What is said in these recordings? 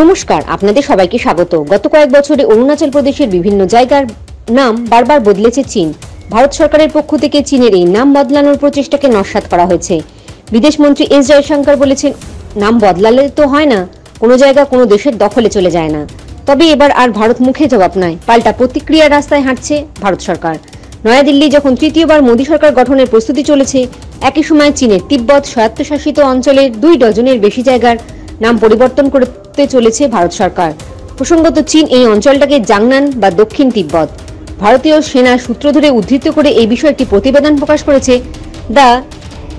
নমস্কার, আপনাদের সবাইকে স্বাগত। গত কয়েক বছরে অরুণাচল প্রদেশের বিভিন্ন জায়গার নাম বারবার বদলেছে চীন। ভারত সরকারের পক্ষ থেকে চীনের এই নাম বদলানোর প্রচেষ্টাকে নস্যাৎ করা হয়েছে। বিদেশমন্ত্রী এস জয়শঙ্কর বলেছেন, নাম বদলালে তো হয় না, কোনো জায়গা কোনো দেশের দখলে চলে যায় না। তবে এবার আর ভারত মুখে জবাব নয়, পাল্টা প্রতিক্রিয়ার রাস্তায় হাঁটছে ভারত সরকার। নয়াদিল্লি যখন তৃতীয়বার মোদী সরকার গঠনের প্রস্তুতি চলেছে, একই সময় চীনের তিব্বত স্বায়ত্তশাসিত অঞ্চলের 2 ডজনের বেশি জায়গার নাম পরিবর্তন করতে চলেছে ভারত সরকার। প্রসঙ্গত, চীন এই অঞ্চলটাকে জাংনান বা দক্ষিণ তিব্বত। ভারতীয় সেনা সূত্র ধরে উদ্ধৃত করে এই বিষয়ে একটি প্রতিবেদন প্রকাশ করেছে the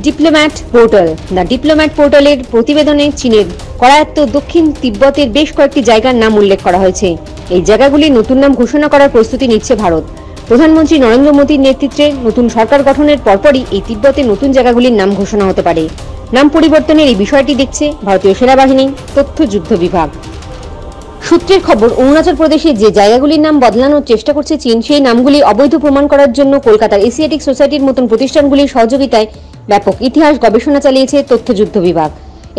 diplomat portal. The diplomat পোর্টালের প্রতিবেদনে চীনের করায়ত্ত দক্ষিণ তিব্বতের বেশ কয়েকটি জায়গার নাম উল্লেখ করা হয়েছে। এই জায়গাগুলির নতুন নাম ঘোষণা করার প্রস্তুতি নিচ্ছে ভারত। প্রধানমন্ত্রী নরেন্দ্র মোদীর নেতৃত্বে নতুন সরকার গঠনের পরপরই এই তিব্বতের নতুন জায়গাগুলির নাম ঘোষণা হতে পারে। নাম পরিবর্তনের এই বিষয়টি দেখছে ভারতীয় সেনাবাহিনী তথ্য যুদ্ধ বিভাগ। সূত্রের খবর, অরুণাচল প্রদেশে যে জায়গাগুলির নাম বদলানোর চেষ্টা করছে চীন, সেই নামগুলি অবৈধ প্রমাণ করার জন্য কলকাতার এশিয়াটিক সোসাইটির মতন প্রতিষ্ঠানগুলির সহযোগিতায় ব্যাপক ইতিহাস গবেষণা চালিয়েছে তথ্য যুদ্ধ বিভাগ।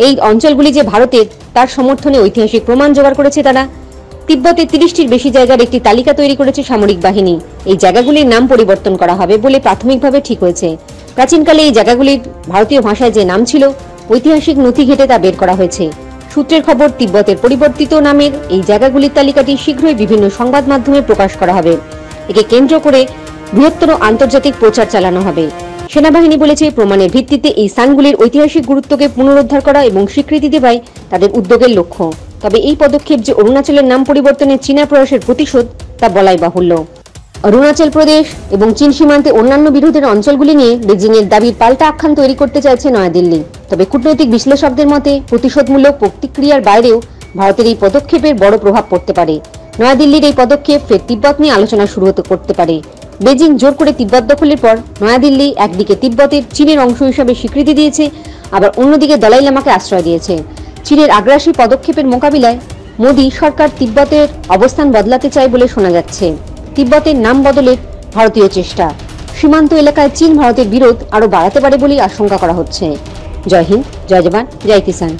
এই অঞ্চলগুলি যে ভারতের, তার সমর্থনে ঐতিহাসিক প্রমাণ জোগাড় করেছে তারা। তিব্বতে 30টির বেশি জায়গার একটি তালিকা তৈরি করেছে সামরিক বাহিনী। এই জায়গাগুলির নাম পরিবর্তন করা হবে বলে প্রাথমিকভাবে ঠিক হয়েছে। প্রাচীনকালে এই জায়গাগুলির ভারতীয় ভাষায় যে নাম ছিল, ঐতিহাসিক নথি ঘেটে তা বের করা হয়েছে। সূত্রের খবর, তিব্বতের পরিবর্তিত নামের এই জায়গাগুলির তালিকাটি শীঘ্রই বিভিন্ন সংবাদ মাধ্যমে প্রকাশ করা হবে। একে কেন্দ্র করে বৃহত্তর আন্তর্জাতিক প্রচার চালানো হবে। সেনাবাহিনী বলেছে, প্রমাণের ভিত্তিতে এই স্থানগুলির ঐতিহাসিক গুরুত্বকে পুনরুদ্ধার করা এবং স্বীকৃতি দেওয়াই তাদের উদ্যোগের লক্ষ্য। তবে এই পদক্ষেপ যে অরুণাচলের নাম পরিবর্তনের চীনা প্রয়াসের প্রতিশোধ, তা বলাই বাহুল্য। অরুণাচল প্রদেশ এবং চীন সীমান্তে অন্যান্য বিরোধের অঞ্চলগুলি নিয়ে বেজিংয়ের দাবির পাল্টা আখ্যান তৈরি করতে চাইছে নয়াদিল্লি। তবে কূটনৈতিক বিশ্লেষকদের মতে, প্রতিশোধমূলক প্রতিক্রিয়ার বাইরেও ভারতের এই পদক্ষেপের বড় প্রভাব পড়তে পারে। নয়াদিল্লির এই পদক্ষেপ ফের তিব্বত নিয়ে আলোচনা শুরু করতে পারে। বেজিং জোর করে তিব্বত দখলের পর নয়াদিল্লি একদিকে তিব্বতের চীনের অংশ হিসাবে স্বীকৃতি দিয়েছে, আবার অন্যদিকে দলাই লামাকে আশ্রয় দিয়েছে। চীনের আগ্রাসী পদক্ষেপের মোকাবিলায় মোদী সরকার তিব্বতের অবস্থান বদলাতে চায় বলে শোনা যাচ্ছে। তিব্বতের নাম বদলের ভারতীয় চেষ্টা সীমান্ত এলাকায় চীন ভারতের বিরোধ আরও বাড়াতে পারে বলেই আশঙ্কা করা হচ্ছে। জয় হিন্দ, জয় জওয়ান, জয় কিষান।